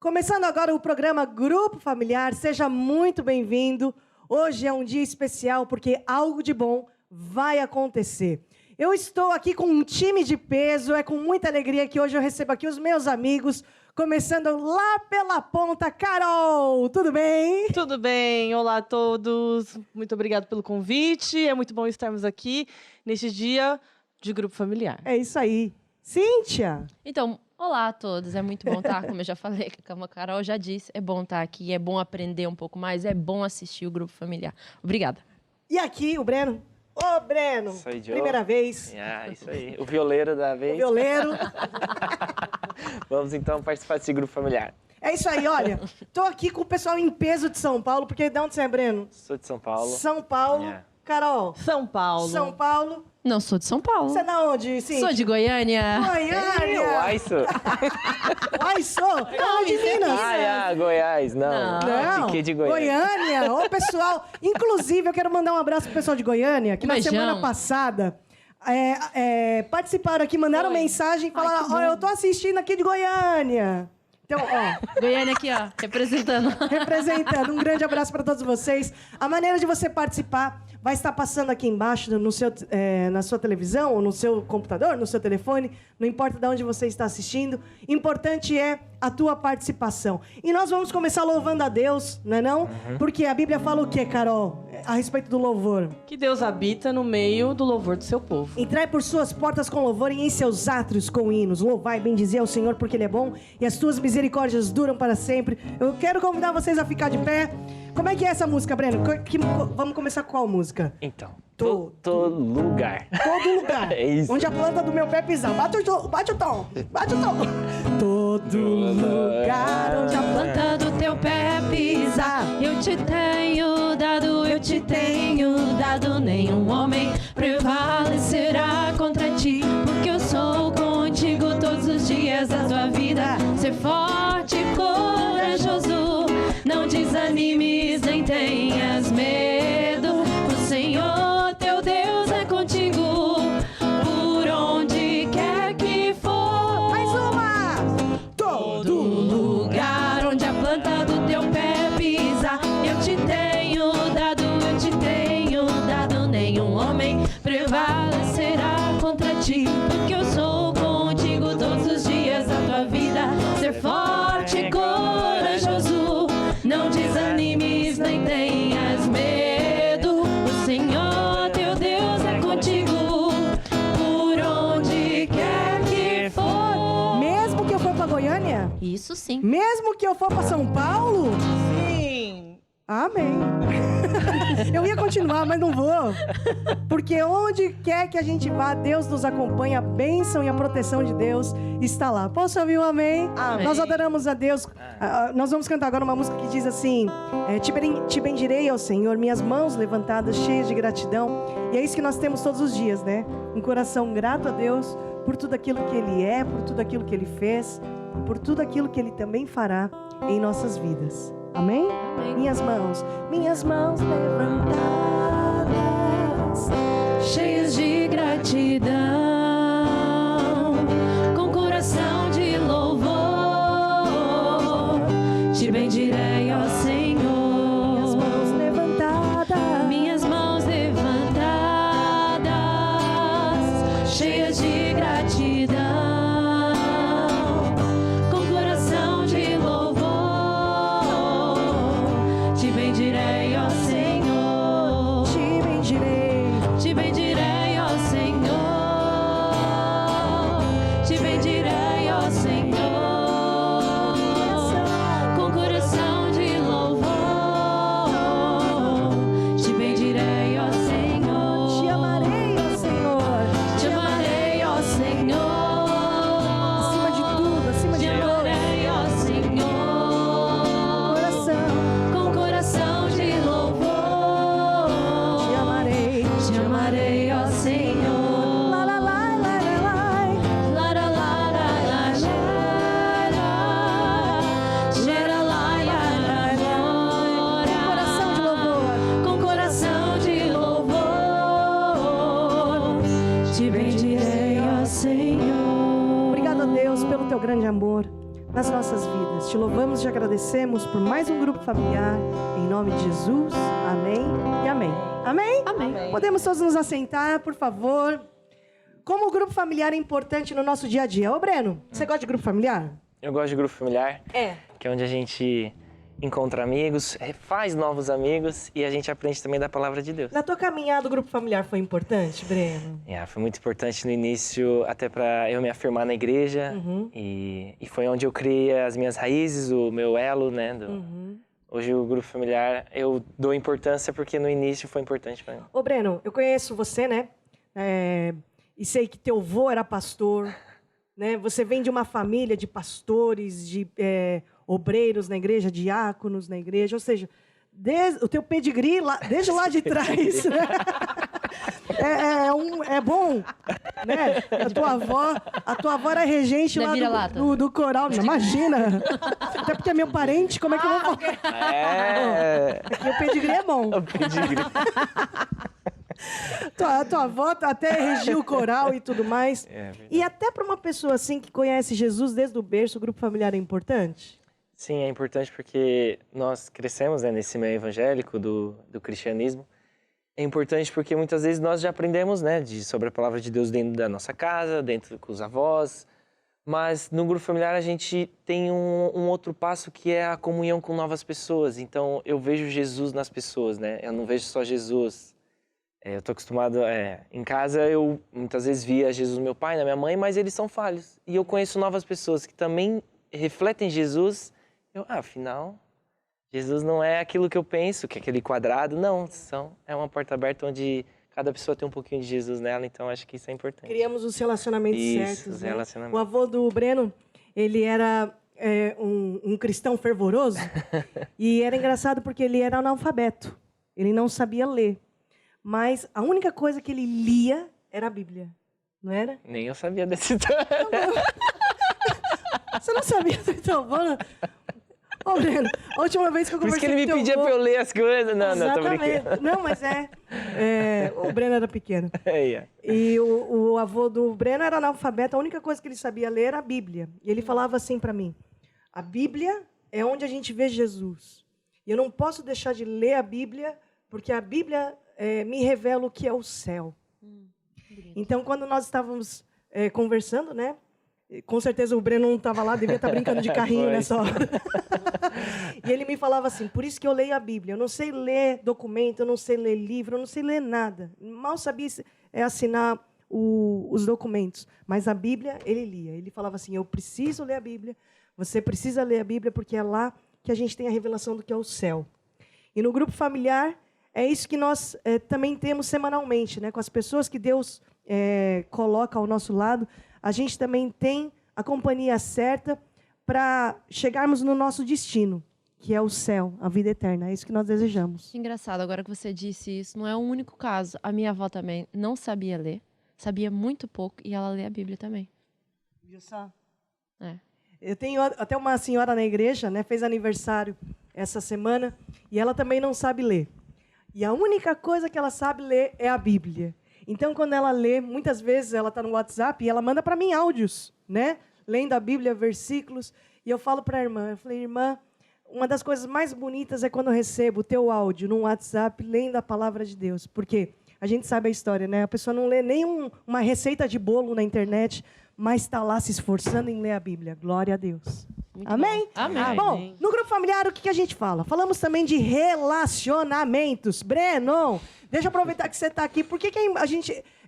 Começando agora o programa Grupo Familiar, seja muito bem-vindo. Hoje é um dia especial porque algo de bom vai acontecer. Eu estou aqui com um time de peso, é com muita alegria que hoje eu recebo aqui os meus amigos, começando lá pela ponta. Carol, tudo bem? Tudo bem, olá a todos, muito obrigado pelo convite, é muito bom estarmos aqui neste dia de Grupo Familiar. É isso aí. Cíntia? Então, olá a todos, é muito bom estar, como eu já falei, como a Carol já disse, é bom estar aqui, é bom aprender um pouco mais, é bom assistir o Grupo Familiar. Obrigada. E aqui o Breno. Ô, Breno, primeira vez. Isso aí, o violeiro da vez. O violeiro. Vamos então participar desse grupo familiar. É isso aí, olha, tô aqui com o pessoal em peso de São Paulo, porque de onde você é, Breno? Sou de São Paulo. São Paulo. Carol? São Paulo. São Paulo. Não, sou de São Paulo. Você é da onde, Cíntia? Sou de Goiânia. Goiânia. Uai, sou. Uai, sou? Não, de Minas. Goiás, não. Não, Fiquei de Goiânia. Goiânia. Ô, pessoal, inclusive eu quero mandar um abraço pro pessoal de Goiânia, que na semana passada participaram aqui, mandaram mensagem e falaram, olha, eu tô assistindo aqui de Goiânia. Então, ó. Goiânia aqui, ó, representando. Representando. Um grande abraço para todos vocês. A maneira de você participar vai estar passando aqui embaixo na sua televisão, ou no seu computador, no seu telefone, não importa de onde você está assistindo. Importante é a tua participação. E nós vamos começar louvando a Deus, não é não? Porque a Bíblia fala o quê, Carol? A respeito do louvor. Que Deus habita no meio do louvor do seu povo. Entrai por suas portas com louvor e em seus átrios com hinos. Louvai, bendizei ao Senhor porque Ele é bom e as tuas misericórdias duram para sempre. Eu quero convidar vocês a ficar de pé. Como é que é essa música, Breno? Vamos começar com qual música? Então, todo lugar. Todo lugar. É isso. Onde a planta do meu pé pisar. Bate o tom. Bate o tom. Todo lugar onde a planta Do teu pé pisar, eu te tenho dado, nenhum homem prevalecerá contra ti, porque eu sou contigo todos os dias da tua vida. Ser forte e corajoso, não desanimes nem tenhas medo, o Senhor teu Deus é contigo, por onde quer que for. Mais uma! Todo lugar onde a planta do teu pé pisa, eu te tenho dado, nenhum homem prevalecerá contra ti, porque eu sou contigo todos os dias da tua vida. Ser forte e corajoso, não desanimes nem tenhas medo, o Senhor teu Deus é contigo, por onde quer que for. Mesmo que eu for pra Goiânia? Isso sim. Mesmo que eu for pra São Paulo? Sim. Amém. Eu ia continuar, mas não vou. Porque onde quer que a gente vá, Deus nos acompanha, a bênção e a proteção de Deus está lá. Posso ouvir um amém? Amém. Nós adoramos a Deus. Nós vamos cantar agora uma música que diz assim: te bendirei ao Senhor, minhas mãos levantadas, cheias de gratidão. E é isso que nós temos todos os dias, né? Um coração grato a Deus por tudo aquilo que Ele é, por tudo aquilo que Ele fez, por tudo aquilo que Ele também fará em nossas vidas. Amém? Amém. Minhas mãos levantadas, Cheias de gratidão, com coração de louvor, te bendirei, ó Senhor. minhas mãos levantadas, Minhas mãos levantadas, cheias de gratidão, com coração de louvor, te bendirei, ó Senhor. te bendirei, Te bendirei, ó Senhor. Te bendirei, ó Senhor. Com coração de louvor, te bendirei, ó Senhor. te amarei, ó Senhor, Te amarei, ó Senhor. acima de tudo, acima de Te tudo. amarei, ó Senhor. Coração, Com coração de louvor, te amarei, te amarei, ó Senhor. lá, lá, lá, lá, lá, lá. Lara, lara, la, gera, gera, la, la, glória. Coração de louvor, Com coração de louvor, te bendirei, ó Senhor. obrigado a Deus pelo teu grande amor nas nossas vidas. te louvamos e te agradecemos por mais um grupo familiar. Em nome de Jesus, amém e amém. Amém? Amém. Podemos todos nos assentar, por favor. Como o grupo familiar é importante no nosso dia a dia. Ô, Breno, você gosta de grupo familiar? Eu gosto de grupo familiar, É. que é onde a gente encontra amigos, faz novos amigos e a gente aprende também da palavra de Deus. Na tua caminhada, o grupo familiar foi importante, Breno? Foi muito importante no início, até para eu me afirmar na igreja. E foi onde eu criei as minhas raízes, o meu elo, né? Hoje o grupo familiar, eu dou importância porque no início foi importante para mim. Ô, Breno, eu conheço você, né? E sei que teu avô era pastor, né? Você vem de uma família de pastores, de obreiros na igreja, diáconos na igreja, ou seja, o teu pedigree, desde lá de trás, né? É bom, né? A tua avó era regente lá do coral, não, imagina. Até porque é meu parente, como é que eu vou falar? Aqui o pedigree é bom. O pedigree. Tua avó até regiu o coral e tudo mais. E até para uma pessoa assim que conhece Jesus desde o berço, o grupo familiar é importante? Sim, é importante porque nós crescemos, né, nesse meio evangélico do cristianismo. É importante porque muitas vezes nós já aprendemos, né, sobre a palavra de Deus dentro da nossa casa, dentro com os avós. Mas no grupo familiar a gente tem um outro passo que é a comunhão com novas pessoas. Então eu vejo Jesus nas pessoas, né? Eu não vejo só Jesus. Eu estou acostumado, em casa eu muitas vezes via Jesus no meu pai, na minha mãe, mas eles são falhos. E eu conheço novas pessoas que também refletem Jesus. Afinal, Jesus não é aquilo que eu penso, que é aquele quadrado. Não, é uma porta aberta onde cada pessoa tem um pouquinho de Jesus nela, então acho que isso é importante. Criamos os relacionamentos certos. Os né? relacionamentos. O avô do Breno, ele era um cristão fervoroso e era engraçado porque ele era analfabeto. Ele não sabia ler. Mas a única coisa que ele lia era a Bíblia, não era? Nem eu sabia dessa história. Você não sabia do teu avô? Ô, Breno, a última vez que eu Por isso conversei que ele me pedia pra eu ler as coisas. Não, tô brincando. Não, mas o Breno era pequeno. E o avô do Breno era analfabeto, a única coisa que ele sabia ler era a Bíblia. E ele falava assim para mim, a Bíblia é onde a gente vê Jesus. E eu não posso deixar de ler a Bíblia, porque a Bíblia me revela o que é o céu. Então, quando nós estávamos conversando, né? Com certeza o Breno não estava lá, devia estar brincando de carrinho nessa hora. E ele me falava assim, por isso que eu leio a Bíblia. Eu não sei ler documento, eu não sei ler livro, eu não sei ler nada. Mal sabia assinar os documentos. Mas a Bíblia, ele lia. Ele falava assim, eu preciso ler a Bíblia, você precisa ler a Bíblia, porque é lá que a gente tem a revelação do que é o céu. E no grupo familiar, é isso que nós também temos semanalmente, né? Com as pessoas que Deus coloca ao nosso lado, a gente também tem a companhia certa para chegarmos no nosso destino, que é o céu, a vida eterna. É isso que nós desejamos. Engraçado, agora que você disse isso, não é o único caso. A minha avó também não sabia ler, sabia muito pouco, e ela lê a Bíblia também. Viu só? Eu tenho até uma senhora na igreja, né, fez aniversário essa semana, e ela também não sabe ler. E a única coisa que ela sabe ler é a Bíblia. Então, quando ela lê, muitas vezes ela está no WhatsApp e ela manda para mim áudios, né? Lendo a Bíblia, versículos. E eu falo para a irmã, eu falei, irmã, uma das coisas mais bonitas é quando eu recebo o teu áudio no WhatsApp lendo a palavra de Deus. Porque a gente sabe a história, né? A pessoa não lê nem uma receita de bolo na internet, mas está lá se esforçando em ler a Bíblia. Glória a Deus. Muito Amém? bom. Amém. Bom, no grupo familiar, o que a gente fala? Falamos também de relacionamentos. Breno, deixa eu aproveitar que você está aqui. Por que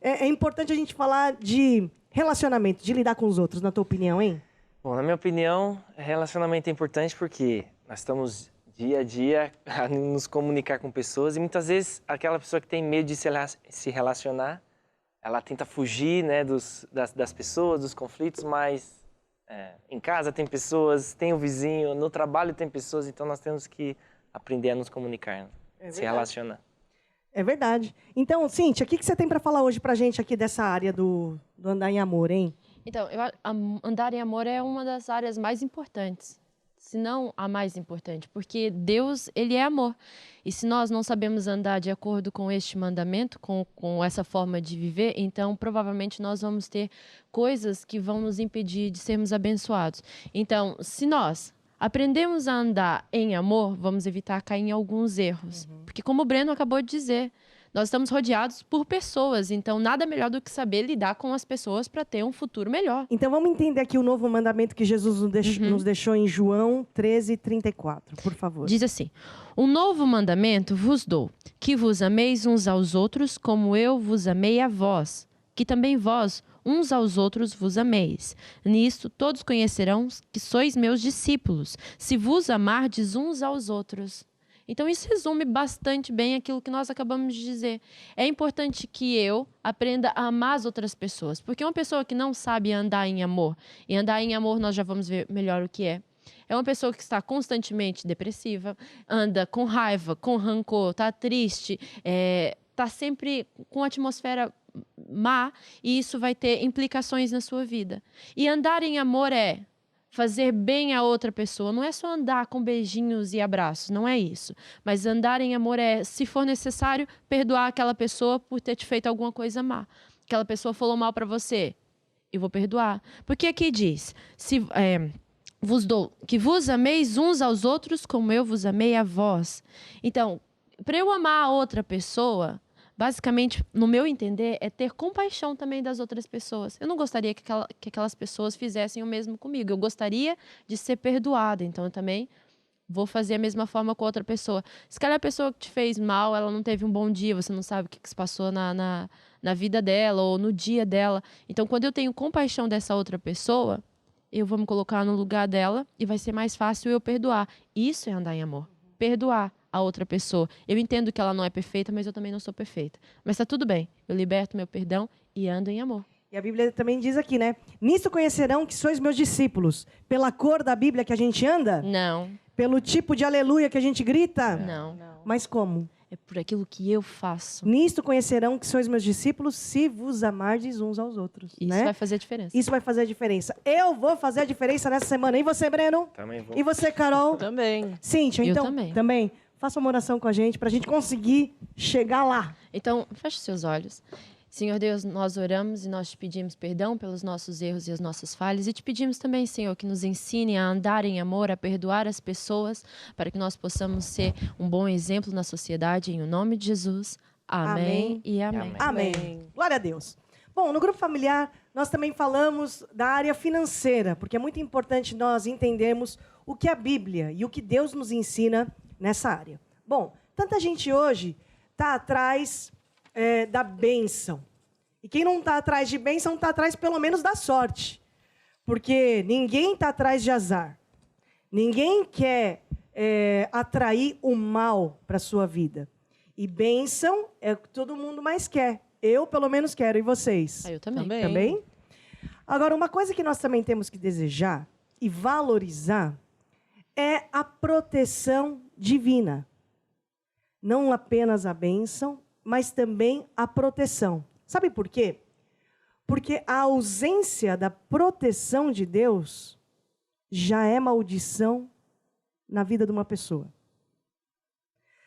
é importante a gente falar de relacionamento, de lidar com os outros, na tua opinião, hein? Bom, na minha opinião, relacionamento é importante porque nós estamos dia a dia a nos comunicar com pessoas e muitas vezes aquela pessoa que tem medo de se relacionar, ela tenta fugir, né, das pessoas, dos conflitos, mas em casa tem pessoas, tem o vizinho, no trabalho tem pessoas, então nós temos que aprender a nos comunicar, se relacionar. É verdade. Então, Cíntia, o que você tem para falar hoje para a gente aqui dessa área do andar em amor, hein? Então, andar em amor é uma das áreas mais importantes, se não a mais importante, porque Deus, ele é amor. E se nós não sabemos andar de acordo com este mandamento, com essa forma de viver, então provavelmente nós vamos ter coisas que vão nos impedir de sermos abençoados. Então, se nós aprendemos a andar em amor, vamos evitar cair em alguns erros. Porque como o Breno acabou de dizer, nós estamos rodeados por pessoas, então nada melhor do que saber lidar com as pessoas para ter um futuro melhor. Então vamos entender aqui o novo mandamento que Jesus nos deixou em João 13:34, por favor. Diz assim: um novo mandamento vos dou, que vos ameis uns aos outros como eu vos amei a vós, que também vós uns aos outros vos ameis. Nisto todos conhecerão que sois meus discípulos, se vos amardes uns aos outros. Então isso resume bastante bem aquilo que nós acabamos de dizer. É importante que eu aprenda a amar as outras pessoas, porque uma pessoa que não sabe andar em amor, e andar em amor nós já vamos ver melhor o que é uma pessoa que está constantemente depressiva, anda com raiva, com rancor, está triste, está sempre com a atmosfera má, e isso vai ter implicações na sua vida. E andar em amor é fazer bem a outra pessoa. Não é só andar com beijinhos e abraços, não é isso. Mas andar em amor é, se for necessário, perdoar aquela pessoa por ter te feito alguma coisa má. Aquela pessoa falou mal para você, eu vou perdoar. Porque aqui diz, vos dou, que vos ameis uns aos outros como eu vos amei a vós. Então, para eu amar a outra pessoa, basicamente, no meu entender, é ter compaixão também das outras pessoas. Eu não gostaria que aquelas pessoas fizessem o mesmo comigo. Eu gostaria de ser perdoada. Então, eu também vou fazer a mesma forma com outra pessoa. Se calhar a pessoa que te fez mal, ela não teve um bom dia, você não sabe o que se passou na vida dela ou no dia dela. Então, quando eu tenho compaixão dessa outra pessoa, eu vou me colocar no lugar dela e vai ser mais fácil eu perdoar. Isso é andar em amor. Perdoar a outra pessoa. Eu entendo que ela não é perfeita, mas eu também não sou perfeita. Mas está tudo bem. Eu liberto meu perdão e ando em amor. E a Bíblia também diz aqui, né? Nisso conhecerão que sois meus discípulos. Pela cor da Bíblia que a gente anda? Não. Pelo tipo de aleluia que a gente grita? Não. Mas como? É por aquilo que eu faço. Nisto conhecerão que sois meus discípulos se vos amardes uns aos outros. Isso né? vai fazer a diferença. Isso vai fazer a diferença. Eu vou fazer a diferença nessa semana. E você, Breno? Também vou. E você, Carol? Também. Cíntia, Eu então? também. Faça uma oração com a gente para a gente conseguir chegar lá. Então, feche seus olhos. Senhor Deus, nós oramos e nós te pedimos perdão pelos nossos erros e as nossas falhas. E te pedimos também, Senhor, que nos ensine a andar em amor, a perdoar as pessoas, para que nós possamos ser um bom exemplo na sociedade. Em nome de Jesus. Amém e amém. Amém. Glória a Deus. Bom, no grupo familiar, nós também falamos da área financeira, porque é muito importante nós entendermos o que a Bíblia e o que Deus nos ensina nessa área. Bom, tanta gente hoje está atrás da bênção. E quem não está atrás de bênção, está atrás pelo menos da sorte. Porque ninguém está atrás de azar. Ninguém quer atrair o mal para a sua vida. E bênção é o que todo mundo mais quer. Eu, pelo menos, quero. E vocês? Eu também. Também? Agora, uma coisa que nós também temos que desejar e valorizar é a proteção divina. Não apenas a bênção, mas também a proteção. Sabe por quê? Porque a ausência da proteção de Deus já é maldição na vida de uma pessoa.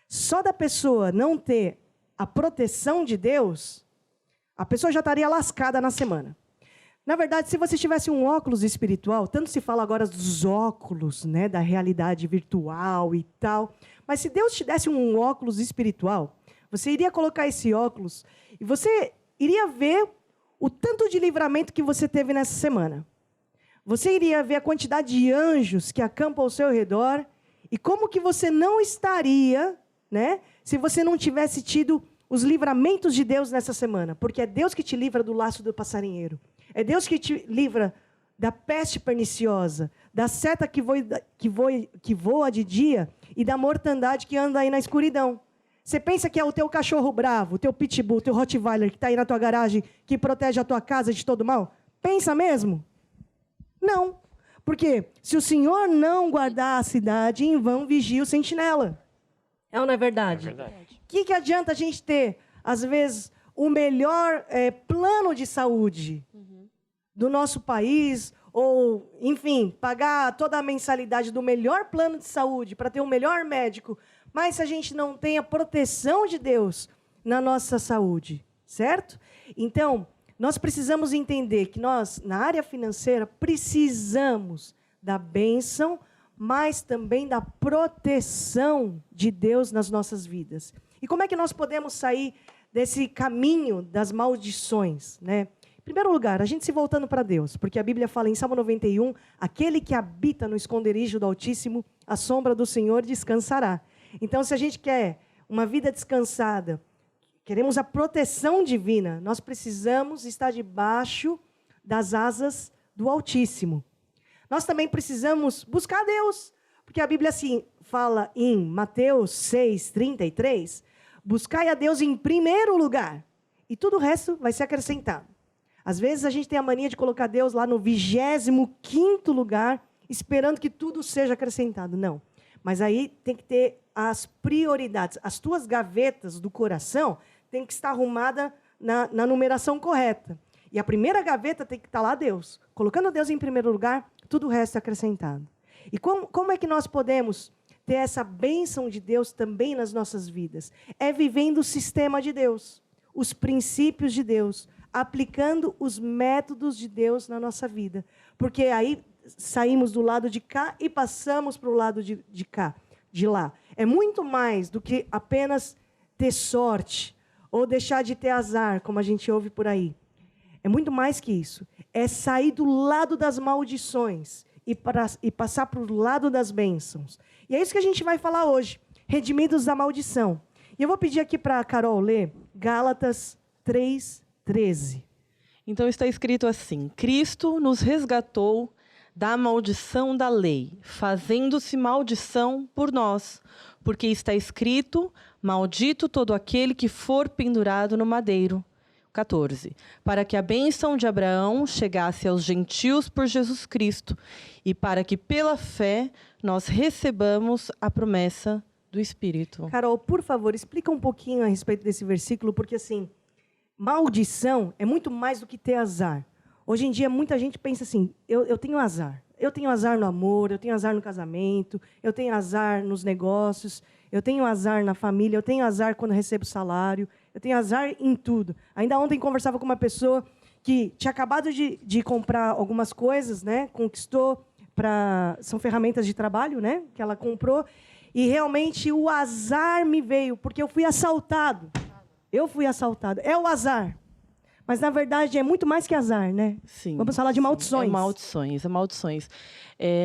Só da pessoa não ter a proteção de Deus, a pessoa já estaria lascada na semana. Na verdade, se você tivesse um óculos espiritual, tanto se fala agora dos óculos, né, da realidade virtual e tal, mas se Deus te desse um óculos espiritual, você iria colocar esse óculos e você iria ver o tanto de livramento que você teve nessa semana. Você iria ver a quantidade de anjos que acampam ao seu redor e como que você não estaria, né, se você não tivesse tido os livramentos de Deus nessa semana. Porque é Deus que te livra do laço do passarinheiro. É Deus que te livra da peste perniciosa, da seta que voa de dia e da mortandade que anda aí na escuridão. Você pensa que é o teu cachorro bravo, o teu pitbull, o teu Rottweiler que está aí na tua garagem, que protege a tua casa de todo mal? Pensa mesmo? Não. Porque se o Senhor não guardar a cidade, em vão vigia o sentinela. É ou não é verdade? É verdade. O que adianta a gente ter, às vezes, o melhor plano de saúde do nosso país, ou, enfim, pagar toda a mensalidade do melhor plano de saúde para ter um melhor médico, mas se a gente não tem a proteção de Deus na nossa saúde, certo? Então, nós precisamos entender que nós, na área financeira, precisamos da bênção, mas também da proteção de Deus nas nossas vidas. E como é que nós podemos sair desse caminho das maldições, né? Em primeiro lugar, a gente se voltando para Deus, porque a Bíblia fala em Salmo 91, aquele que habita no esconderijo do Altíssimo, a sombra do Senhor descansará. Então, se a gente quer uma vida descansada, queremos a proteção divina, nós precisamos estar debaixo das asas do Altíssimo. Nós também precisamos buscar Deus, porque a Bíblia assim fala em Mateus 6:33, buscai a Deus em primeiro lugar, e tudo o resto vai ser acrescentado. Às vezes a gente tem a mania de colocar Deus lá no 25º lugar, esperando que tudo seja acrescentado. Não. Mas aí tem que ter as prioridades. As tuas gavetas do coração tem que estar arrumada na numeração correta. E a primeira gaveta tem que estar lá Deus. Colocando Deus em primeiro lugar, tudo o resto é acrescentado. E como é que nós podemos ter essa bênção de Deus também nas nossas vidas? É vivendo o sistema de Deus, os princípios de Deus, aplicando os métodos de Deus na nossa vida. Porque aí saímos do lado de cá e passamos para o lado de cá, de lá. É muito mais do que apenas ter sorte ou deixar de ter azar, como a gente ouve por aí. É muito mais que isso. É sair do lado das maldições e passar para o lado das bênçãos. E é isso que a gente vai falar hoje. Redimidos da maldição. E eu vou pedir aqui para a Carol ler Gálatas 3:13. Então está escrito assim: Cristo nos resgatou da maldição da lei, fazendo-se maldição por nós, porque está escrito: maldito todo aquele que for pendurado no madeiro. 14. Para que a bênção de Abraão chegasse aos gentios por Jesus Cristo, e para que pela fé nós recebamos a promessa do Espírito. Carol, por favor, explica um pouquinho a respeito desse versículo, porque assim, maldição é muito mais do que ter azar. Hoje em dia, muita gente pensa assim, eu tenho azar. Eu tenho azar no amor, eu tenho azar no casamento, eu tenho azar nos negócios, eu tenho azar na família, eu tenho azar quando recebo salário, eu tenho azar em tudo. Ainda ontem conversava com uma pessoa que tinha acabado de comprar algumas coisas, né? Conquistou, são ferramentas de trabalho, né? Que ela comprou, e realmente o azar me veio, porque eu fui assaltado. Eu fui assaltado. É o azar. Mas, na verdade, é muito mais que azar, né? Sim. Vamos falar de maldições. É maldições.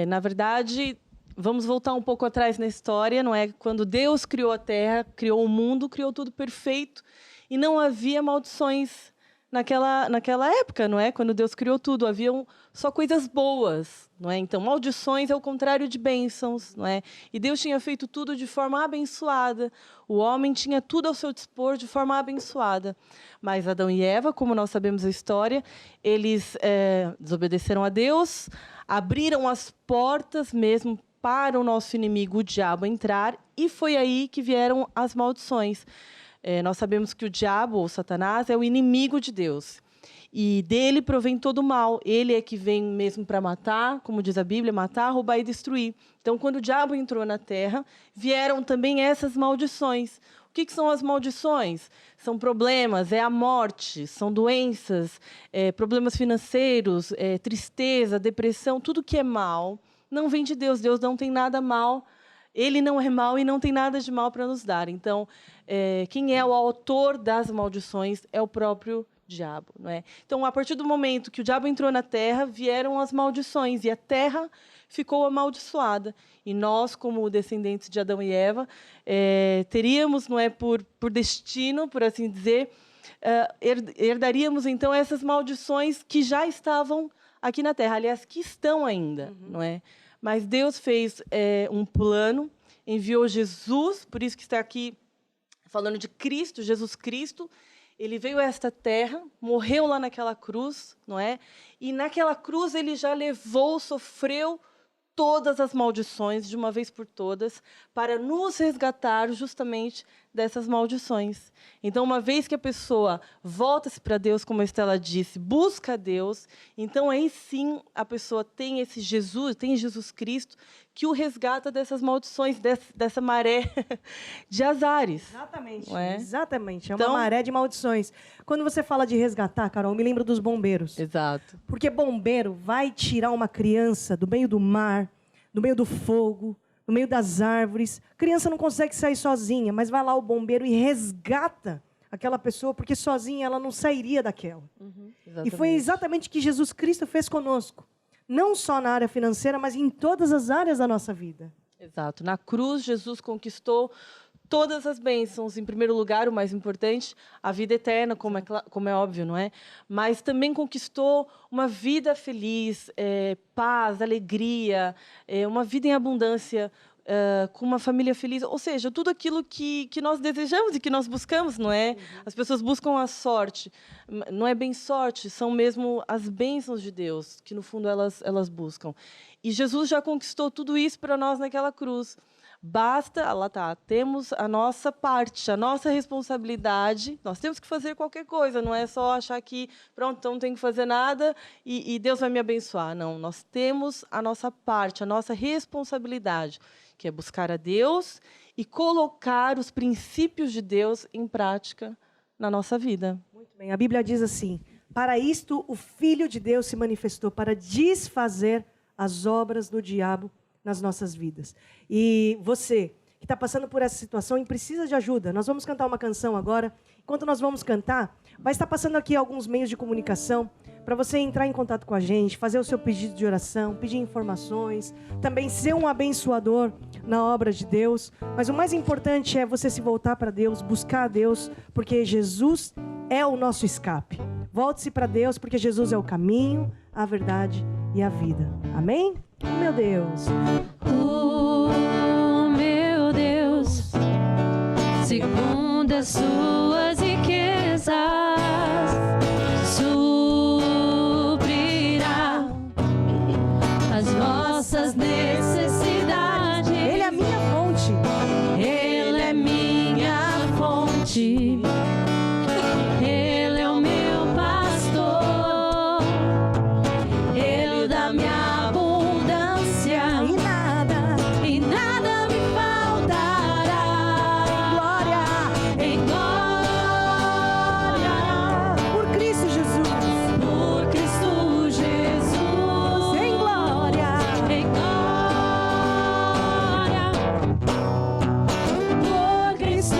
Na verdade, vamos voltar um pouco atrás na história, não é? Quando Deus criou a terra, criou o mundo, criou tudo perfeito, e não havia maldições naquela época, não é? Quando Deus criou tudo, haviam só coisas boas, não é? Então, maldições é o contrário de bênçãos, não é? E Deus tinha feito tudo de forma abençoada. O homem tinha tudo ao seu dispor de forma abençoada. Mas Adão e Eva, como nós sabemos a história, eles desobedeceram a Deus, abriram as portas mesmo para o nosso inimigo, o diabo, entrar, e foi aí que vieram as maldições. Nós sabemos que o diabo, ou Satanás, é o inimigo de Deus. E dele provém todo o mal. Ele é que vem mesmo para matar, como diz a Bíblia, matar, roubar e destruir. Então, quando o diabo entrou na terra, vieram também essas maldições. O que são as maldições? São problemas, é a morte, são doenças, problemas financeiros, tristeza, depressão, tudo que é mal não vem de Deus. Deus não tem nada mal. Ele não é mau e não tem nada de mal para nos dar. Então, quem é o autor das maldições é o próprio diabo, não é? Então, a partir do momento que o diabo entrou na terra, vieram as maldições, e a terra ficou amaldiçoada. E nós, como descendentes de Adão e Eva, teríamos, não é, por destino, por assim dizer, herdaríamos, então, essas maldições que já estavam aqui na terra. Aliás, que estão ainda, não é? Mas Deus fez um plano, enviou Jesus, por isso que está aqui falando de Cristo, Jesus Cristo. Ele veio a esta terra, morreu lá naquela cruz, não é? E naquela cruz ele já levou, sofreu todas as maldições de uma vez por todas, para nos resgatar justamente dessas maldições. Então, uma vez que a pessoa volta-se para Deus, como a Estela disse, busca Deus, então aí sim a pessoa tem esse Jesus, tem Jesus Cristo, que o resgata dessas maldições, dessa maré de azares. Exatamente, é? Exatamente. É então, uma maré de maldições. Quando você fala de resgatar, Carol, eu me lembro dos bombeiros. Exato. Porque bombeiro vai tirar uma criança do meio do mar, no meio do fogo, no meio das árvores. A criança não consegue sair sozinha, mas vai lá o bombeiro e resgata aquela pessoa, porque sozinha ela não sairia daquela. E foi exatamente o que Jesus Cristo fez conosco. Não só na área financeira, mas em todas as áreas da nossa vida. Exato. Na cruz, Jesus conquistou todas as bênçãos. Em primeiro lugar, o mais importante, a vida eterna, como é óbvio, não é? Mas também conquistou uma vida feliz, paz, alegria, uma vida em abundância, com uma família feliz. Ou seja, tudo aquilo que nós desejamos e que nós buscamos, não é? As pessoas buscam a sorte. Não é bem sorte, são mesmo as bênçãos de Deus, que no fundo elas buscam. E Jesus já conquistou tudo isso para nós naquela cruz. Basta, lá está, temos a nossa parte, a nossa responsabilidade. Nós temos que fazer qualquer coisa, não é só achar que, pronto, então não tenho que fazer nada e Deus vai me abençoar. Não, nós temos a nossa parte, a nossa responsabilidade, que é buscar a Deus e colocar os princípios de Deus em prática na nossa vida. Muito bem, a Bíblia diz assim: para isto o Filho de Deus se manifestou, para desfazer as obras do diabo nas nossas vidas. E você que está passando por essa situação e precisa de ajuda, nós vamos cantar uma canção agora. Enquanto nós vamos cantar, vai estar passando aqui alguns meios de comunicação para você entrar em contato com a gente, fazer o seu pedido de oração, pedir informações, também ser um abençoador na obra de Deus. Mas o mais importante é você se voltar para Deus, buscar a Deus, porque Jesus é o nosso escape. Volte-se para Deus, porque Jesus é o caminho, a verdade e a vida. Amém? Oh, meu Deus. Oh, meu Deus, segundo as suas riquezas, suprirá as vossas necessidades. Ele é a minha fonte. Ele é minha fonte. Ele é o meu pastor. Ele dá minha abundância. E nada me faltará. Glória. Em glória. Por Cristo Jesus. Por Cristo Jesus. Em glória. Em glória. Por Cristo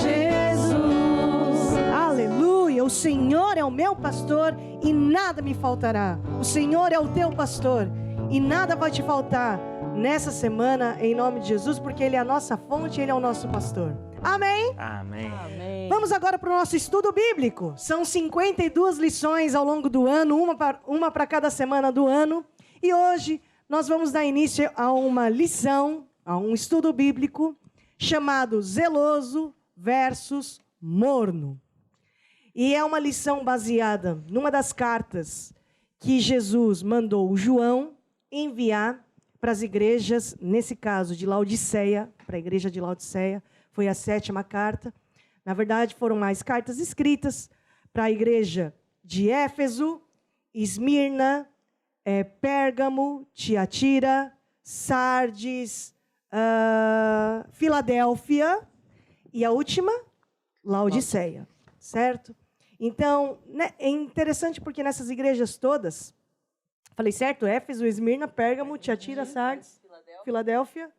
Jesus. Aleluia. O Senhor é o meu pastor e nada me faltará. O Senhor é o teu pastor e nada vai te faltar nessa semana, em nome de Jesus, porque Ele é a nossa fonte, Ele é o nosso pastor. Amém? Amém. Amém. Vamos agora para o nosso estudo bíblico. São 52 lições ao longo do ano, uma para cada semana do ano. E hoje nós vamos dar início a uma lição, a um estudo bíblico chamado Zeloso versus Morno. E é uma lição baseada numa das cartas que Jesus mandou João enviar para as igrejas, nesse caso de Laodiceia, para a igreja de Laodiceia, foi a 7ª carta. Na verdade, foram mais cartas escritas para a igreja de Éfeso, Esmirna, Pérgamo, Tiatira, Sardes, Filadélfia e a última, Laodiceia, certo? Então, né, é interessante porque nessas igrejas todas, falei certo? Éfeso, Esmirna, Pérgamo, Tiatira, Sardes, Filadélfia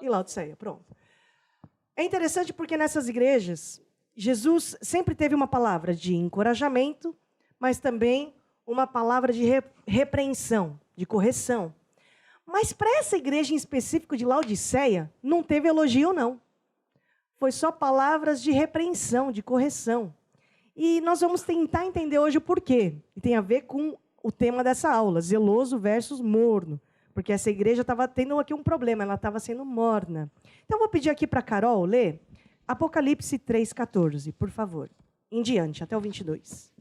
e Laodiceia. Pronto. É interessante porque nessas igrejas, Jesus sempre teve uma palavra de encorajamento, mas também uma palavra de repreensão, de correção. Mas para essa igreja em específico de Laodiceia, não teve elogio, não. Foi só palavras de repreensão, de correção. E nós vamos tentar entender hoje o porquê. E tem a ver com o tema dessa aula, zeloso versus morno. Porque essa igreja estava tendo aqui um problema, ela estava sendo morna. Então, eu vou pedir aqui para a Carol ler Apocalipse 3,14, por favor. Em diante, até o 22.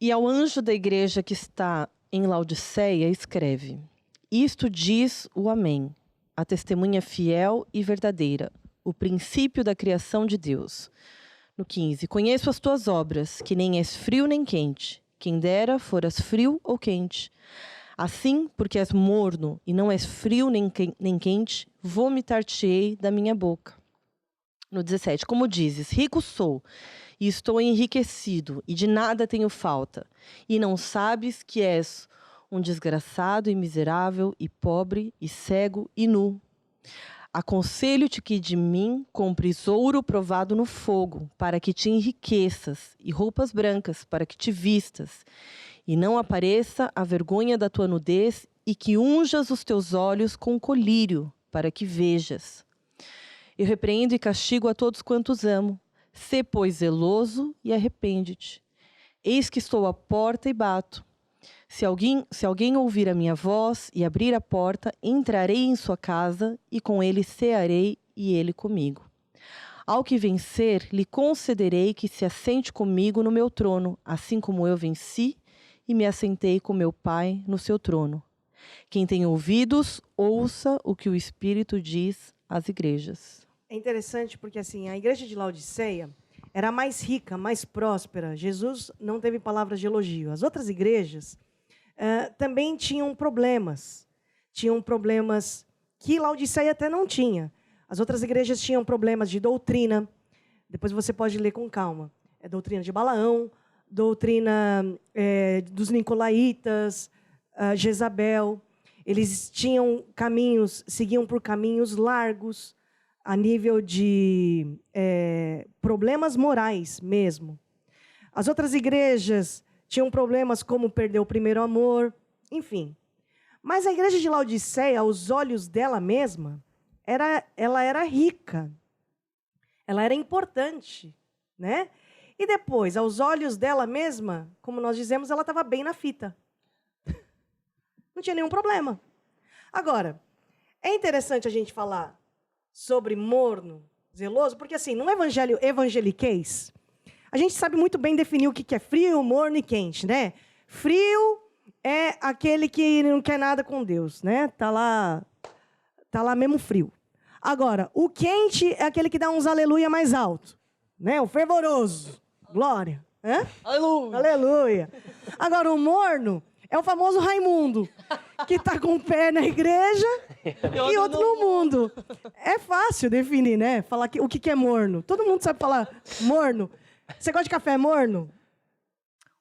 E ao anjo da igreja que está em Laodiceia, escreve: Isto diz o Amém, a testemunha fiel e verdadeira, o princípio da criação de Deus. No 15, conheço as tuas obras, que nem és frio nem quente. Quem dera foras frio ou quente. Assim, porque és morno e não és frio nem quente, vomitar-te-ei da minha boca. No 17, como dizes, rico sou, e estou enriquecido, e de nada tenho falta, e não sabes que és um desgraçado e miserável e pobre e cego e nu. Aconselho-te que de mim compres ouro provado no fogo, para que te enriqueças, e roupas brancas, para que te vistas, e não apareça a vergonha da tua nudez, e que unjas os teus olhos com colírio, para que vejas. Eu repreendo e castigo a todos quantos amo. Sê, pois, zeloso e arrepende-te. Eis que estou à porta e bato. Se alguém ouvir a minha voz e abrir a porta, entrarei em sua casa e com ele cearei e ele comigo. Ao que vencer, lhe concederei que se assente comigo no meu trono, assim como eu venci e me assentei com meu Pai no seu trono. Quem tem ouvidos, ouça o que o Espírito diz às igrejas. É interessante porque assim, a igreja de Laodiceia era mais rica, mais próspera. Jesus não teve palavras de elogio. As outras igrejas também tinham problemas. Tinham problemas que Laodiceia até não tinha. As outras igrejas tinham problemas de doutrina. Depois você pode ler com calma. É doutrina de Balaão, doutrina dos nicolaítas, Jezabel. Eles tinham caminhos, seguiam por caminhos largos, a nível de problemas morais mesmo. As outras igrejas tinham problemas como perder o primeiro amor, enfim. Mas a igreja de Laodiceia, aos olhos dela mesma, ela era rica. Ela era importante, né? E depois, aos olhos dela mesma, como nós dizemos, ela estava bem na fita. Não tinha nenhum problema. Agora, é interessante a gente falar sobre morno, zeloso, porque assim, no evangelho evangeliquez, a gente sabe muito bem definir o que é frio, morno e quente, né? Frio é aquele que não quer nada com Deus, né? Tá lá mesmo frio. Agora, o quente é aquele que dá uns aleluia mais alto, né? O fervoroso. Glória. Hã? Aleluia! Aleluia. Agora, o morno é o famoso Raimundo, que está com um pé na igreja e outro no mundo. É fácil definir, né? Falar o que é morno. Todo mundo sabe falar morno. Você gosta de café morno?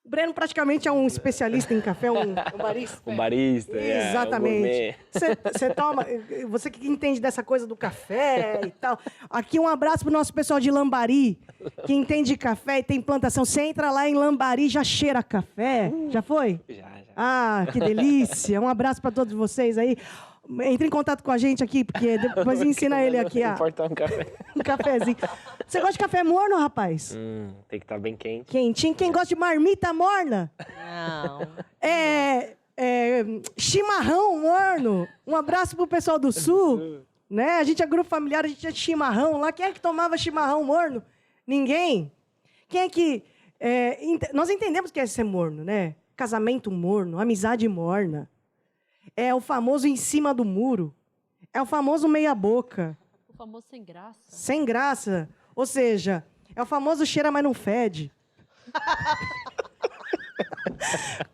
O Breno praticamente é um especialista em café, um barista. Um barista, Exatamente. Você toma, você que entende dessa coisa do café e tal. Aqui um abraço pro nosso pessoal de Lambari, que entende de café e tem plantação. Você entra lá em Lambari, já cheira café. Já foi? Já. Ah, que delícia. Um abraço para todos vocês aí. Entre em contato com a gente aqui, porque depois ensina ele aqui Importa um café. um cafezinho. Você gosta de café morno, rapaz? Tem que estar bem quente. Quentinho. Quem gosta de marmita morna? Não. Chimarrão morno. Um abraço pro pessoal do Sul. Né? A gente é grupo familiar, a gente tinha chimarrão lá. Quem é que tomava chimarrão morno? Ninguém. Quem é que... nós entendemos o que é ser morno, né? Casamento morno, amizade morna. É o famoso em cima do muro. É o famoso meia-boca. O famoso sem graça. Sem graça. Ou seja, é o famoso cheira, mas não fede.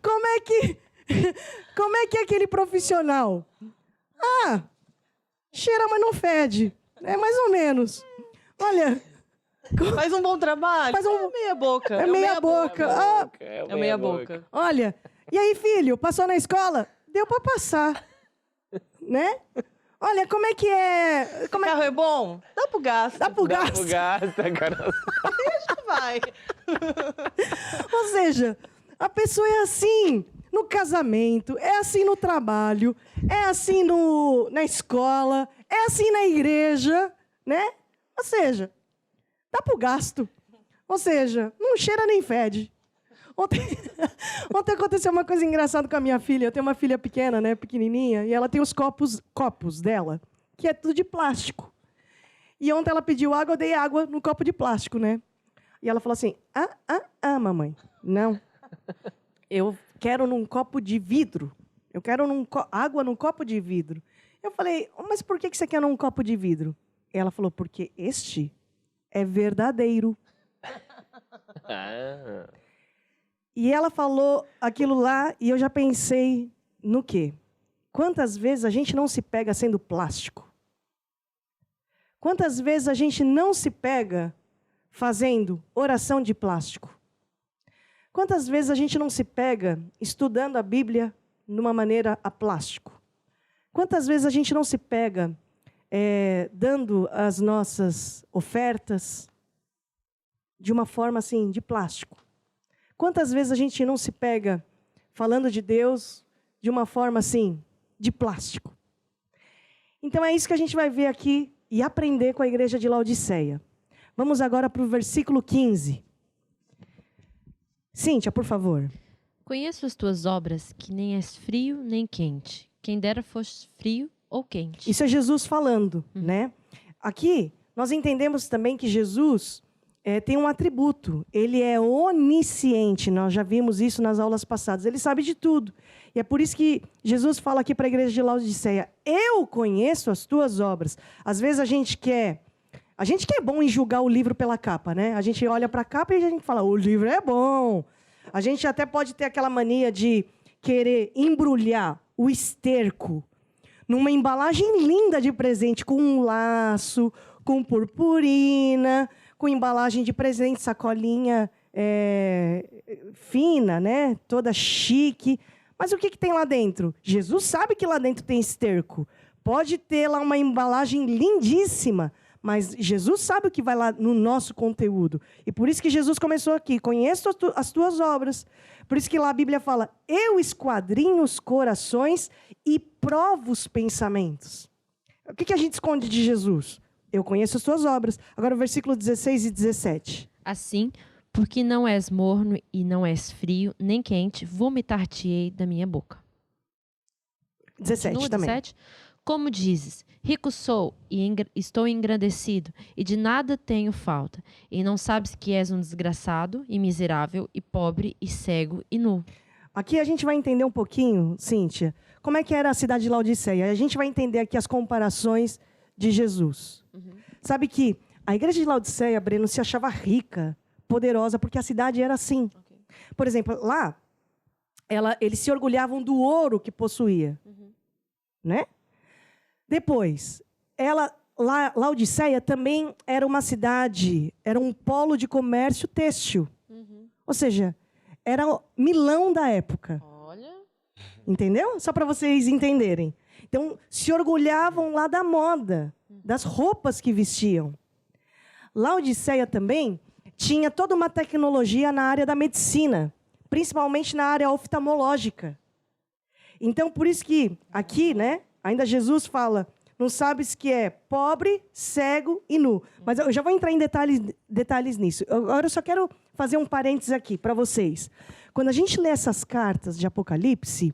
Como é que é aquele profissional? Ah, cheira, mas não fede. É mais ou menos. Olha... Faz um bom trabalho. É meia boca. É meia boca. Ah, É meia boca. olha, e aí, filho, passou na escola? Deu pra passar. Né? Olha, como é que é... O carro é bom? Dá pro gasto. Dá pro gasto. Agora... Deixa, vai. Ou seja, a pessoa é assim no casamento, é assim no trabalho, é assim na escola, é assim na igreja, né? Ou seja, dá pro gasto. Ou seja, não cheira nem fede. Ontem aconteceu uma coisa engraçada com a minha filha. Eu tenho uma filha pequena, né, pequenininha, e ela tem os copos dela, que é tudo de plástico. E ontem ela pediu água, eu dei água no copo de plástico, né? E ela falou assim, mamãe, não. Eu quero num copo de vidro. Eu quero água num copo de vidro. Eu falei, mas por que você quer num copo de vidro? E ela falou, porque este é verdadeiro. E ela falou aquilo lá e eu já pensei no quê? Quantas vezes a gente não se pega sendo plástico? Quantas vezes a gente não se pega fazendo oração de plástico? Quantas vezes a gente não se pega estudando a Bíblia numa maneira a plástico? Quantas vezes a gente não se pega dando as nossas ofertas de uma forma assim, de plástico? Quantas vezes a gente não se pega falando de Deus de uma forma assim, de plástico? Então é isso que a gente vai ver aqui e aprender com a igreja de Laodiceia. Vamos agora para o versículo 15. Cíntia, por favor. Conheço as tuas obras, que nem és frio nem quente. Quem dera fosse frio ou quente. Isso é Jesus falando, né? Aqui, nós entendemos também que Jesus tem um atributo. Ele é onisciente. Nós já vimos isso nas aulas passadas. Ele sabe de tudo. E é por isso que Jesus fala aqui para a igreja de Laodiceia: eu conheço as tuas obras. Às vezes a gente que é bom em julgar o livro pela capa, né? A gente olha para a capa e a gente fala, o livro é bom. A gente até pode ter aquela mania de querer embrulhar o esterco numa embalagem linda de presente, com um laço, com purpurina, com embalagem de presente, sacolinha fina, né? Toda chique. Mas o que tem lá dentro? Jesus sabe que lá dentro tem esterco. Pode ter lá uma embalagem lindíssima, mas Jesus sabe o que vai lá no nosso conteúdo. E por isso que Jesus começou aqui: conheço as tuas obras. Por isso que lá a Bíblia fala: eu esquadrinho os corações e provo os pensamentos. O que a gente esconde de Jesus? Eu conheço as tuas obras. Agora o versículo 16 e 17. Assim, porque não és morno e não és frio nem quente, vomitar-te-ei da minha boca. 17 Continua, também. 17. Como dizes, rico sou e estou engrandecido, e de nada tenho falta, e não sabes que és um desgraçado e miserável e pobre e cego e nu. Aqui a gente vai entender um pouquinho, Cíntia, como é que era a cidade de Laodiceia. A gente vai entender aqui as comparações de Jesus. Sabe que a igreja de Laodiceia, Breno, se achava rica, poderosa, porque a cidade era assim. Okay. Por exemplo, lá, eles se orgulhavam do ouro que possuía. Né? Depois, Laodiceia também era uma cidade, era um polo de comércio têxtil. Ou seja, era o Milão da época. Olha. Entendeu? Só para vocês entenderem. Então, se orgulhavam lá da moda, das roupas que vestiam. Laodiceia também tinha toda uma tecnologia na área da medicina, principalmente na área oftalmológica. Então, por isso que aqui, né, ainda Jesus fala: não sabes que é pobre, cego e nu. Mas eu já vou entrar em detalhes nisso. Agora eu só quero fazer um parênteses aqui para vocês. Quando a gente lê essas cartas de Apocalipse,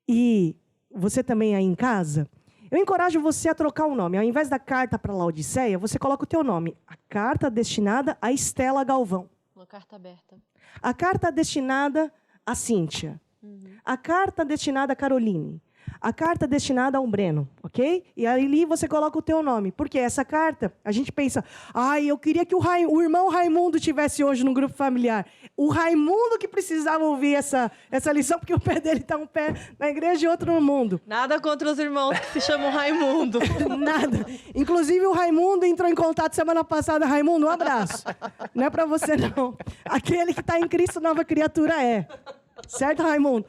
e você também aí em casa, eu encorajo você a trocar o nome. Ao invés da carta para Laodiceia, você coloca o teu nome. A carta destinada a Estela Galvão. Uma carta aberta. A carta destinada a Cíntia. A carta destinada a Caroline. A carta destinada ao Breno, ok? E ali você coloca o teu nome. Porque essa carta, a gente pensa: eu queria que o irmão Raimundo tivesse hoje no grupo familiar. O Raimundo que precisava ouvir essa lição, porque o pé dele está um pé na igreja e outro no mundo. Nada contra os irmãos que se chamam Raimundo. Nada. Inclusive o Raimundo entrou em contato semana passada. Raimundo, um abraço. Não é para você, não. Aquele que está em Cristo, nova criatura é. Certo, Raimundo?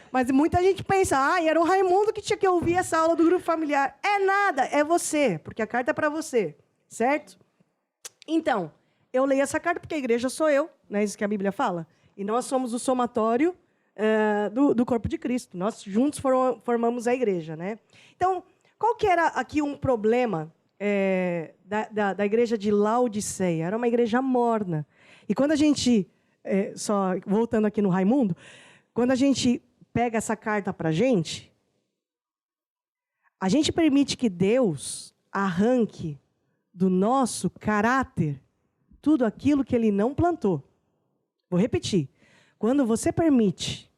Mas muita gente pensa: era o Raimundo que tinha que ouvir essa aula do grupo familiar. É nada, é você, porque a carta é para você, certo? Então, eu leio essa carta porque a igreja sou eu, não é isso que a Bíblia fala? E nós somos o somatório do corpo de Cristo. Nós juntos formamos a igreja, né? Então, qual que era aqui um problema da igreja de Laodiceia? Era uma igreja morna. E quando a gente... só voltando aqui no Raimundo, quando a gente pega essa carta para a gente permite que Deus arranque do nosso caráter tudo aquilo que Ele não plantou. Vou repetir. Quando você permite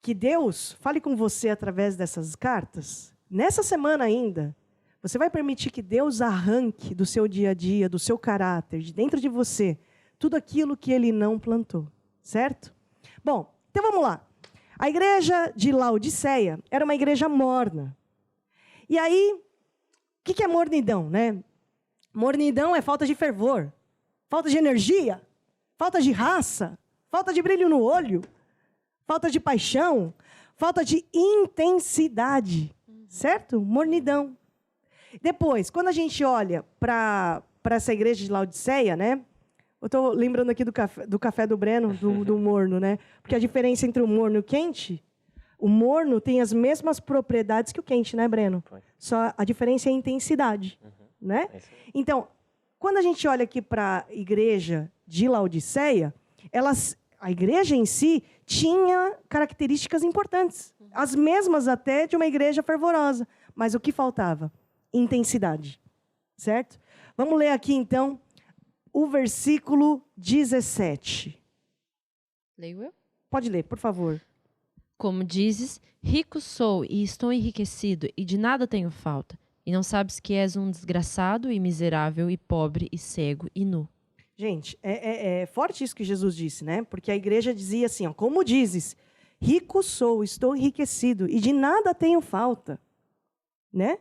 que Deus fale com você através dessas cartas, nessa semana ainda, você vai permitir que Deus arranque do seu dia a dia, do seu caráter, de dentro de você, tudo aquilo que Ele não plantou, certo? Bom, então vamos lá. A igreja de Laodiceia era uma igreja morna. E aí, o que é mornidão, né? Mornidão é falta de fervor, falta de energia, falta de raça, falta de brilho no olho, falta de paixão, Falta de intensidade, certo? Mornidão. Depois, quando a gente olha para essa igreja de Laodiceia, né? Eu estou lembrando aqui do café do Breno, do morno, né? Porque a diferença entre o morno e o quente, o morno tem as mesmas propriedades que o quente, né, Breno? Só a diferença é a intensidade, né? Então, quando a gente olha aqui para a igreja de Laodiceia, a igreja em si tinha características importantes, as mesmas até de uma igreja fervorosa, mas o que faltava? Intensidade, certo? Vamos ler aqui, então, o versículo 17. Leio eu? Pode ler, por favor. Como dizes, rico sou e estou enriquecido, e de nada tenho falta. E não sabes que és um desgraçado e miserável e pobre e cego e nu. Gente, é forte isso que Jesus disse, né? Porque a igreja dizia assim, ó, como dizes, rico sou, estou enriquecido, e de nada tenho falta, né?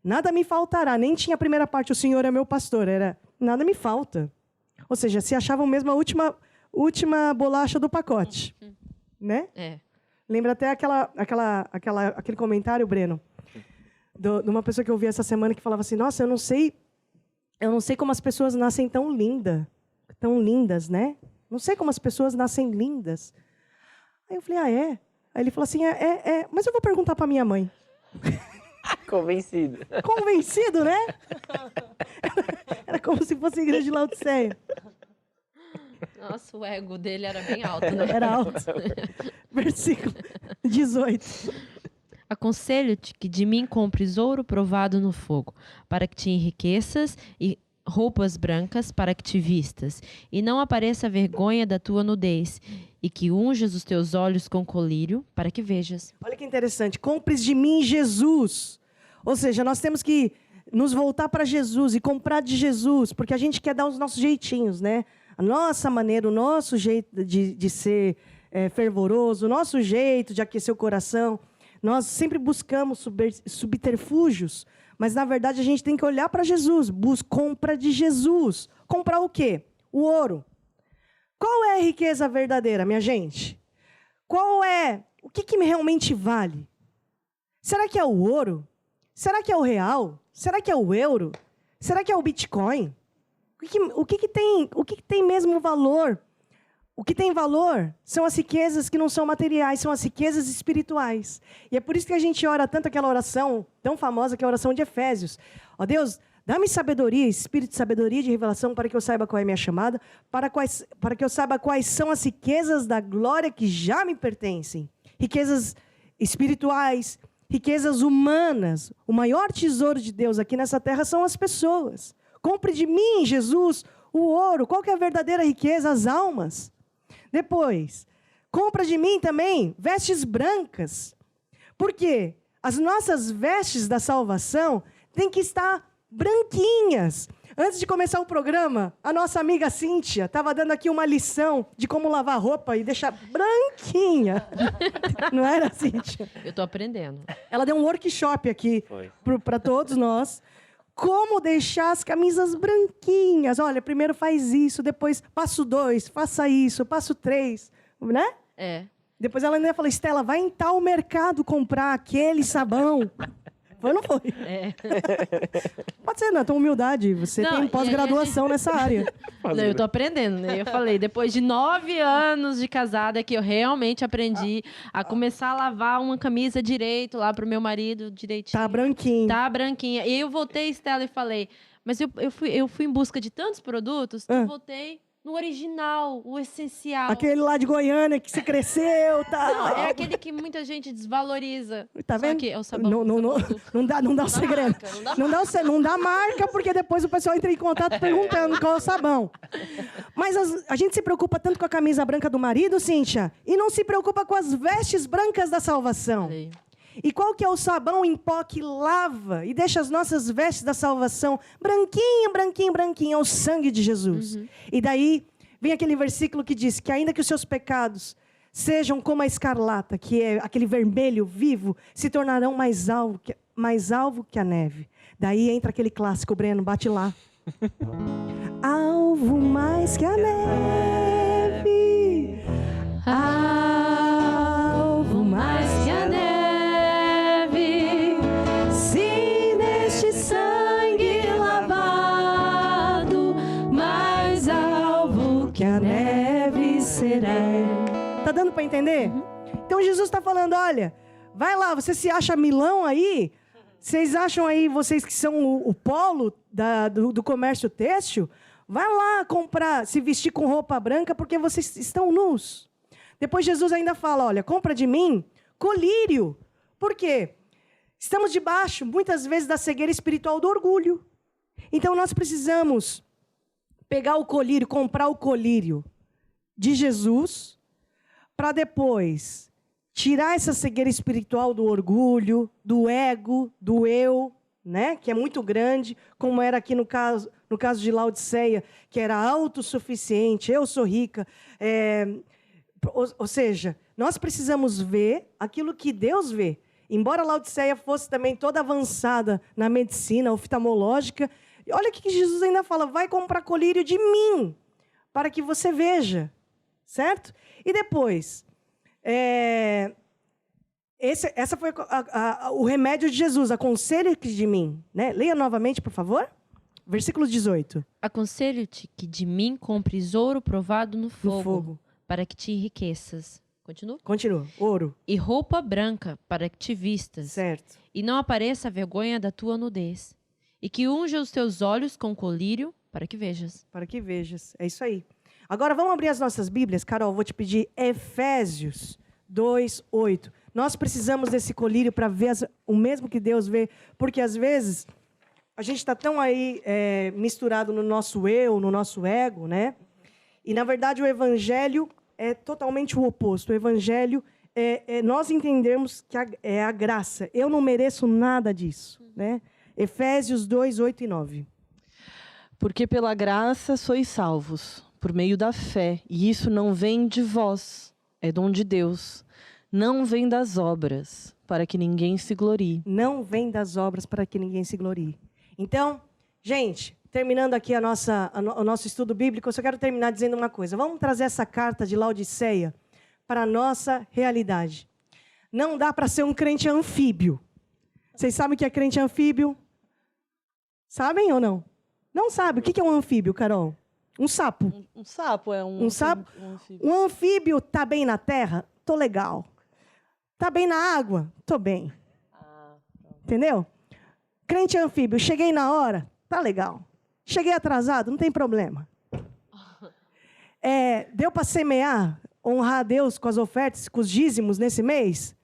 Nada me faltará. Nem tinha a primeira parte, o Senhor é meu pastor, era nada me falta. Ou seja, se achavam mesmo a última bolacha do pacote, né? É. Lembra até aquele comentário, Breno, de uma pessoa que eu vi essa semana que falava assim, nossa, eu não sei como as pessoas nascem tão lindas, né? Não sei como as pessoas nascem lindas. Aí eu falei, ah, é? Aí ele falou assim, mas eu vou perguntar para minha mãe. Convencido. Convencido, né? Era como se fosse a igreja de Laodiceia. Nossa, o ego dele era bem alto, né? Era alto. Versículo 18. Aconselho-te que de mim compres ouro provado no fogo, para que te enriqueças, e roupas brancas para que te vistas, e não apareça a vergonha da tua nudez, e que unjas os teus olhos com colírio, para que vejas. Olha que interessante. Compres de mim Jesus. Ou seja, nós temos que nos voltar para Jesus e comprar de Jesus, porque a gente quer dar os nossos jeitinhos, né? A nossa maneira, o nosso jeito de ser fervoroso, o nosso jeito de aquecer o coração. Nós sempre buscamos subterfúgios, mas, na verdade, a gente tem que olhar para Jesus. Compra de Jesus. Comprar o quê? O ouro. Qual é a riqueza verdadeira, minha gente? O que realmente vale? Será que é o ouro? Será que é o real? Será que é o euro? Será que é o Bitcoin? O que tem mesmo valor? O que tem valor são as riquezas que não são materiais, são as riquezas espirituais. E é por isso que a gente ora tanto aquela oração tão famosa, que é a oração de Efésios. Ó Deus, dá-me sabedoria, espírito de sabedoria, de revelação, para que eu saiba qual é a minha chamada, para que eu saiba quais são as riquezas da glória que já me pertencem. Riquezas espirituais, riquezas humanas. O maior tesouro de Deus aqui nessa terra são as pessoas. Compre de mim, Jesus, o ouro. Qual que é a verdadeira riqueza? As almas. Depois, compra de mim também vestes brancas. Por quê? As nossas vestes da salvação têm que estar branquinhas. Antes de começar o programa, a nossa amiga Cíntia estava dando aqui uma lição de como lavar roupa e deixar branquinha. Não era, Cíntia? Eu estou aprendendo. Ela deu um workshop aqui para todos nós. Como deixar as camisas branquinhas. Olha, primeiro faz isso, depois passo 2, faça isso, passo 3, né? É. Depois ela ainda falou, Estela, vai em tal mercado comprar aquele sabão. Foi ou não foi? É. Pode ser, não, tua humildade. Você tem pós-graduação nessa área. Não, eu tô aprendendo, né? Eu falei, depois de 9 anos de casada, que eu realmente aprendi a começar a lavar uma camisa direito lá pro meu marido, direitinho. Tá branquinho. Tá branquinha. E eu voltei, Estela, e falei, mas eu fui em busca de tantos produtos, que eu voltei no original, o essencial. Aquele lá de Goiânia que se cresceu, tá? Não, é aquele que muita gente desvaloriza. Tá vendo? Só que é o sabão. Não dá o segredo. Não dá marca, porque depois o pessoal entra em contato perguntando qual é o sabão. Mas a gente se preocupa tanto com a camisa branca do marido, Cíntia, e não se preocupa com as vestes brancas da salvação. Falei. E qual que é o sabão em pó que lava e deixa as nossas vestes da salvação branquinho, branquinho, branquinho? É o sangue de Jesus. E daí vem aquele versículo que diz que ainda que os seus pecados sejam como a escarlata, que é aquele vermelho vivo, se tornarão mais alvo que a neve. Daí entra aquele clássico, Breno, bate lá. Alvo mais que a neve. Alvo mais que para entender? Então Jesus está falando, olha, vai lá, você se acha milão aí? Vocês acham aí, vocês que são o polo do comércio têxtil? Vai lá comprar, se vestir com roupa branca, porque vocês estão nus. Depois Jesus ainda fala, olha, compra de mim colírio. Por quê? Estamos debaixo, muitas vezes, da cegueira espiritual do orgulho. Então nós precisamos pegar o colírio, comprar o colírio de Jesus, para depois tirar essa cegueira espiritual do orgulho, do ego, do eu, né? Que é muito grande, como era aqui no caso de Laodiceia, que era autossuficiente, eu sou rica. Ou seja, nós precisamos ver aquilo que Deus vê. Embora Laodiceia fosse também toda avançada na medicina oftalmológica, olha o que Jesus ainda fala, vai comprar colírio de mim, para que você veja, certo? E depois, essa foi o remédio de Jesus, aconselho-te de mim. Né? Leia novamente, por favor. Versículo 18. Aconselho-te que de mim compres ouro provado no fogo. Para que te enriqueças. Continua. Ouro. E roupa branca, para que te vistas. Certo. E não apareça a vergonha da tua nudez. E que unja os teus olhos com colírio, para que vejas. Para que vejas. É isso aí. Agora, vamos abrir as nossas Bíblias. Carol, vou te pedir Efésios 2:8. Nós precisamos desse colírio para ver o mesmo que Deus vê. Porque, às vezes, a gente está tão aí misturado no nosso eu, no nosso ego, né? E, na verdade, o Evangelho é totalmente o oposto. O Evangelho nós entendemos que é a graça. Eu não mereço nada disso. Né? Efésios 2:8 e 9. Porque pela graça sois salvos, por meio da fé. E isso não vem de vós, é dom de Deus. Não vem das obras, para que ninguém se glorie. Não vem das obras, para que ninguém se glorie. Então, gente, terminando aqui o nosso estudo bíblico, eu só quero terminar dizendo uma coisa. Vamos trazer essa carta de Laodiceia para a nossa realidade. Não dá para ser um crente anfíbio. Vocês sabem o que é crente anfíbio? Sabem ou não? Não sabe. O que é um anfíbio, Carol? Um sapo. Um sapo é um... Um sapo? Anfíbio. Um anfíbio está bem na terra? Tô legal. Está bem na água? Tô bem. Entendeu? Crente anfíbio. Cheguei na hora? Tá legal. Cheguei atrasado? Não tem problema. Deu para semear, honrar a Deus com as ofertas, com os dízimos nesse mês?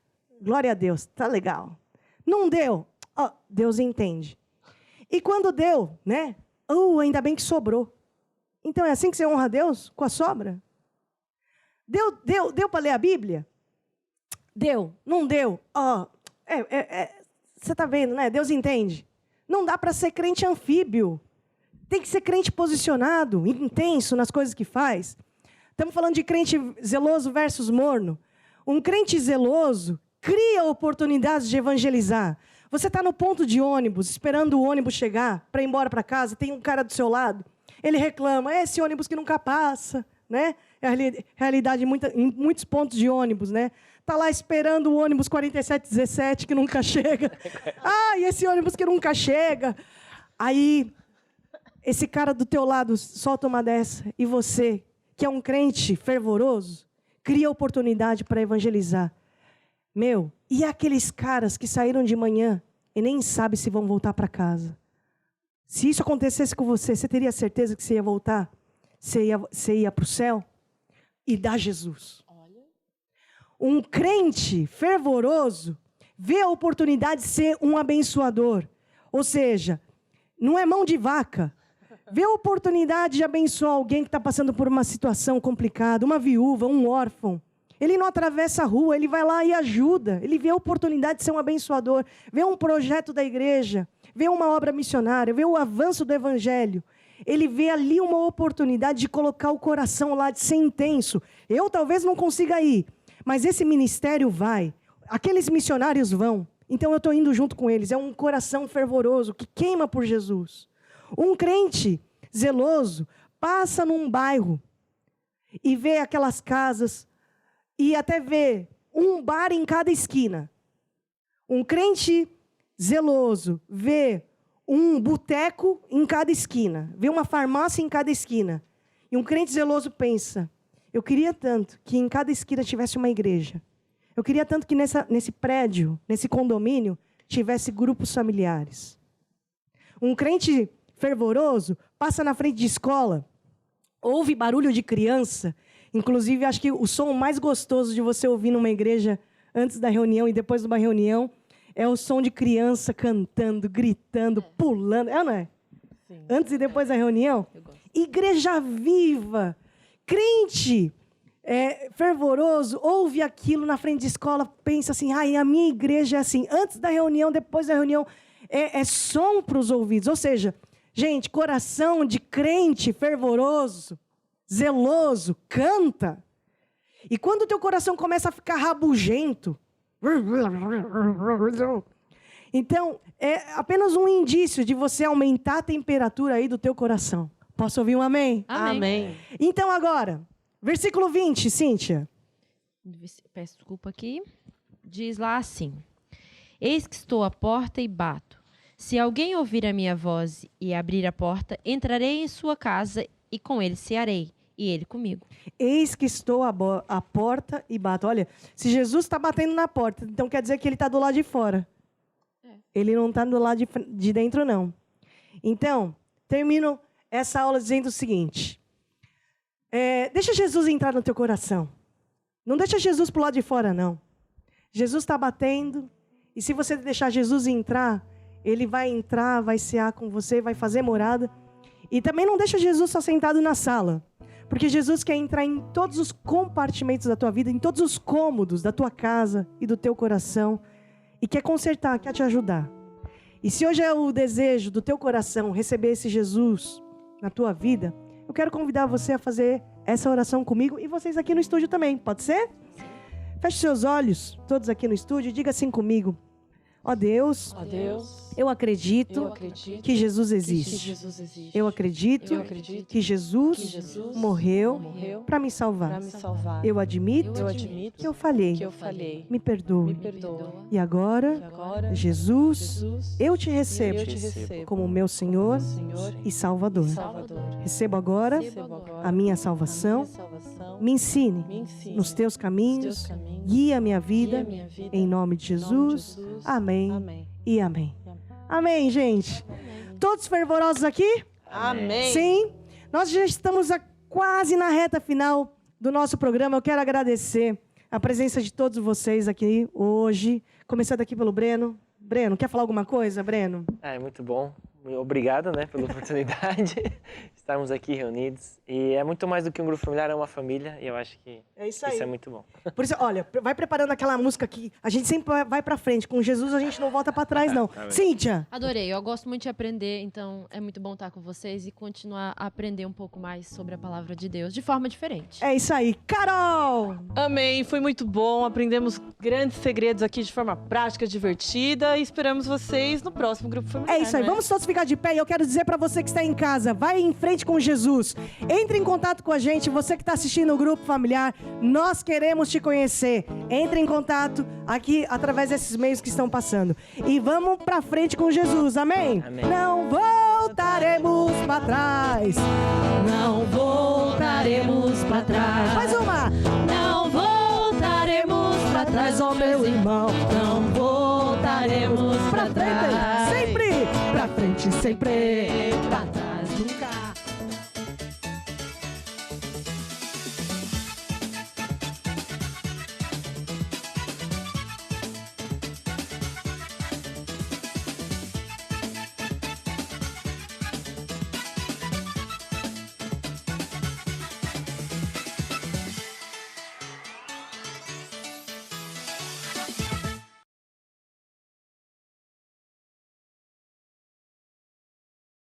Glória a Deus, tá legal. Não deu? Deus entende. E quando deu, né? Ainda bem que sobrou. Então é assim que você honra a Deus? Com a sobra? Deu para ler a Bíblia? Deu. Não deu? Você está vendo, né? Deus entende. Não dá para ser crente anfíbio. Tem que ser crente posicionado, intenso nas coisas que faz. Estamos falando de crente zeloso versus morno. Um crente zeloso cria oportunidades de evangelizar. Você está no ponto de ônibus, esperando o ônibus chegar para ir embora para casa, tem um cara do seu lado, ele reclama, esse ônibus que nunca passa, né? É a realidade em muitos pontos de ônibus, né? Está lá esperando o ônibus 4717 que nunca chega. E esse ônibus que nunca chega. Aí, esse cara do teu lado solta uma dessa. E você, que é um crente fervoroso, cria oportunidade para evangelizar. E aqueles caras que saíram de manhã e nem sabem se vão voltar para casa? Se isso acontecesse com você, você teria certeza que você ia voltar? Você ia para o céu? E dar Jesus. Um crente fervoroso vê a oportunidade de ser um abençoador. Ou seja, não é mão de vaca. Vê a oportunidade de abençoar alguém que está passando por uma situação complicada, uma viúva, um órfão. Ele não atravessa a rua, ele vai lá e ajuda. Ele vê a oportunidade de ser um abençoador. Vê um projeto da igreja, vê uma obra missionária, vê o avanço do evangelho. Ele vê ali uma oportunidade de colocar o coração lá, de ser intenso. Eu talvez não consiga ir, mas esse ministério vai. Aqueles missionários vão. Então eu estou indo junto com eles. É um coração fervoroso que queima por Jesus. Um crente zeloso passa num bairro e vê aquelas casas e até vê um bar em cada esquina. Um crente zeloso vê um boteco em cada esquina, vê uma farmácia em cada esquina. E um crente zeloso pensa, Eu queria tanto que em cada esquina tivesse uma igreja. Eu queria tanto que nesse prédio, nesse condomínio, tivesse grupos familiares. Um crente fervoroso passa na frente de escola, ouve barulho de criança. Inclusive, acho que o som mais gostoso de você ouvir numa igreja antes da reunião e depois de uma reunião é o som de criança cantando, gritando, pulando. É ou não é? Sim. Antes e depois da reunião. Igreja viva. Crente fervoroso, ouve aquilo na frente de escola, pensa assim, a minha igreja é assim. Antes da reunião, depois da reunião, é som para os ouvidos. Ou seja, gente, coração de crente fervoroso, zeloso, canta. E quando o teu coração começa a ficar rabugento, então, é apenas um indício de você aumentar a temperatura aí do teu coração. Posso ouvir um amém? Amém. Então agora, versículo 20, Cíntia. Peço desculpa aqui. Diz lá assim: Eis que estou à porta e bato. Se alguém ouvir a minha voz e abrir a porta, entrarei em sua casa e com ele cearei, e ele comigo. Eis que estou à porta e bato. Olha, se Jesus está batendo na porta, então quer dizer que ele está do lado de fora. Ele não está do lado de dentro, não. Então, termino essa aula dizendo o seguinte. Deixa Jesus entrar no teu coração. Não deixa Jesus para o lado de fora, não. Jesus está batendo. E se você deixar Jesus entrar, ele vai entrar, vai cear com você, vai fazer morada. E também não deixa Jesus só sentado na sala. Porque Jesus quer entrar em todos os compartimentos da tua vida, em todos os cômodos da tua casa e do teu coração. E quer consertar, quer te ajudar. E se hoje é o desejo do teu coração receber esse Jesus na tua vida, eu quero convidar você a fazer essa oração comigo e vocês aqui no estúdio também, pode ser? Feche seus olhos, todos aqui no estúdio, e diga assim comigo. Ó Deus, eu acredito que Jesus existe. Eu acredito que Jesus morreu para me salvar. Eu admito que eu falhei. Me perdoe. E agora, Jesus, eu te recebo como meu Senhor e Salvador. Recebo agora a minha salvação. Me ensine nos teus caminhos. Guia a minha vida. Em nome de Jesus. Amém. E amém. Amém, gente. Todos fervorosos aqui? Amém. Sim. Nós já estamos quase na reta final do nosso programa. Eu quero agradecer a presença de todos vocês aqui hoje. Começando aqui pelo Breno. Breno, quer falar alguma coisa, Breno? É muito bom. Obrigado, pela oportunidade de estarmos aqui reunidos. E é muito mais do que um grupo familiar, é uma família. E eu acho que isso é muito bom. Por isso, olha, vai preparando aquela música que a gente sempre vai pra frente. Com Jesus a gente não volta pra trás, não. Cíntia! Adorei. Eu gosto muito de aprender, então é muito bom estar com vocês e continuar a aprender um pouco mais sobre a palavra de Deus, de forma diferente. É isso aí. Carol! Amém. Foi muito bom. Aprendemos grandes segredos aqui de forma prática, divertida. E esperamos vocês no próximo grupo familiar. É isso aí. Vamos todos ficar de pé. E eu quero dizer pra você que está em casa, vai em frente com Jesus. Entre em contato com a gente. Você que está assistindo o grupo familiar, nós queremos te conhecer. Entre em contato aqui através desses meios que estão passando. E vamos pra frente com Jesus. Amém? Amém. Não voltaremos pra trás. Não voltaremos para trás. Mais uma. Não voltaremos para trás, ó meu irmão. Não voltaremos para trás. Sempre. Pra frente, sempre. Pra trás, nunca.